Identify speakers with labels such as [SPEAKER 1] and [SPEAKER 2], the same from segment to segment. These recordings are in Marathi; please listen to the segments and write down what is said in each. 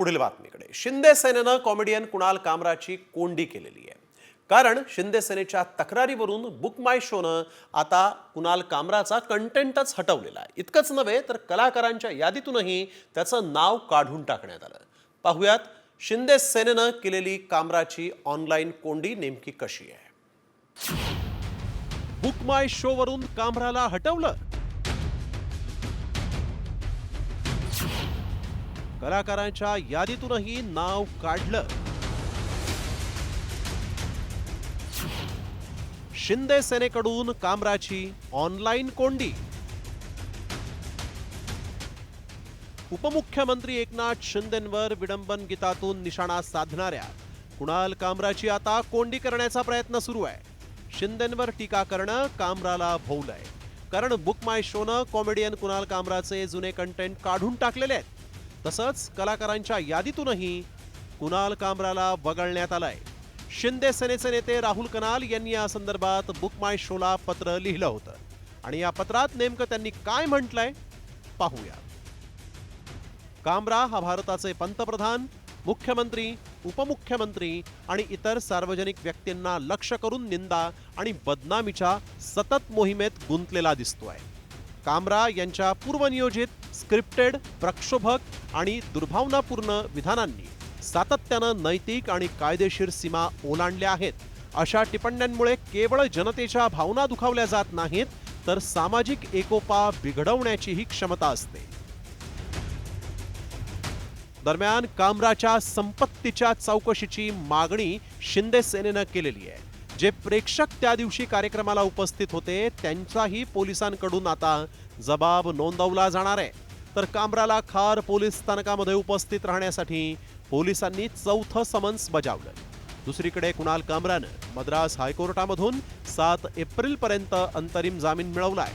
[SPEAKER 1] पुढील बातमीकडे। शिंदे सेनेनं कॉमेडियन कुणाल कामराची कोंडी केलेली आहे। कारण शिंदे सेनेच्या तक्रारीवरून बुक माय शोनं आता कुणाल कामराचा कंटेंटच हटवलेला आहे। इतकंच नव्हे तर कलाकारांच्या यादीतूनही त्याचं नाव काढून टाकण्यात आलं। पाहुयात शिंदे सेनेनं केलेली कामराची ऑनलाईन कोंडी नेमकी कशी आहे। बुक माय शो वरून कामराला हटवलं। कलाकारांच्या यादीतूनही नाव काढलं। शिंदे सेनेकडून कामराची ऑनलाईन कोंडी। उपमुख्यमंत्री एकनाथ शिंदेंवर विडंबन गीतातून निशाणा साधणाऱ्या कुणाल कामराची आता कोंडी करण्याचा प्रयत्न सुरू आहे। शिंदेंवर टीका करणं कामराला भोवलंय, कारण बुक माय शोनं कॉमेडियन कुणाल कामराचे जुने कंटेंट काढून टाकलेले आहेत। तसंच कलाकारांच्या यादीतूनही कुणाल कामराला वगळण्यात आलंय। शिंदे सेनेचे नेते राहुल कनाल यांनी या संदर्भात बुक माय शोला पत्र लिहिलं होतं आणि या पत्रात नेमकं त्यांनी काय म्हटलंय पाहूया। कामरा हा भारताचे पंतप्रधान, मुख्यमंत्री, उपमुख्यमंत्री आणि इतर सार्वजनिक व्यक्तींना लक्ष्य करून निंदा आणि बदनामीच्या सतत मोहिमेत गुंतलेला दिसतोय। कामरा यांच्या पूर्वनियोजित, स्क्रिप्टेड, प्रक्षोभक आणि दुर्भावनापूर्ण विधानांनी सातत्यानं नैतिक आणि कायदेशीर सीमा ओलांडल्या आहेत। अशा टिप्पण्यांमुळे केवळ जनतेच्या भावना दुखावल्या जात नाहीत, तर सामाजिक एकोपा बिघडवण्याचीही क्षमता असते। दरम्यान कामराच्या संपत्तीच्या चौकशीची मागणी शिंदे सेनेनं केलेली आहे। जे प्रेक्षक त्या दिवशी कार्यक्रमाला उपस्थित होते त्यांचाही पोलिसांकडून आता जबाब नोंदवला जाणार आहे। तर कामराला खार पोलीस स्थानकामध्ये उपस्थित राहण्यासाठी पोलिसांनी चौथं समन्स बजावलं। दुसरीकडे कुणाल कामरानं मद्रास हायकोर्टामधून 7 एप्रिलपर्यंत अंतरिम जामीन मिळवलाय।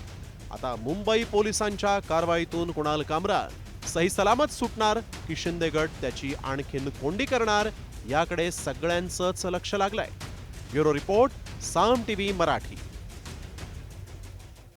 [SPEAKER 1] आता मुंबई पोलिसांच्या कारवाईतून कुणाल कामरा सही सलामत सुटणार की शिंदे गट त्याची आणखीन कोंडी करणार, याकडे सगळ्यांचंच लक्ष लागलंय। ब्युरो रिपोर्ट, साम टीव्ही मराठी।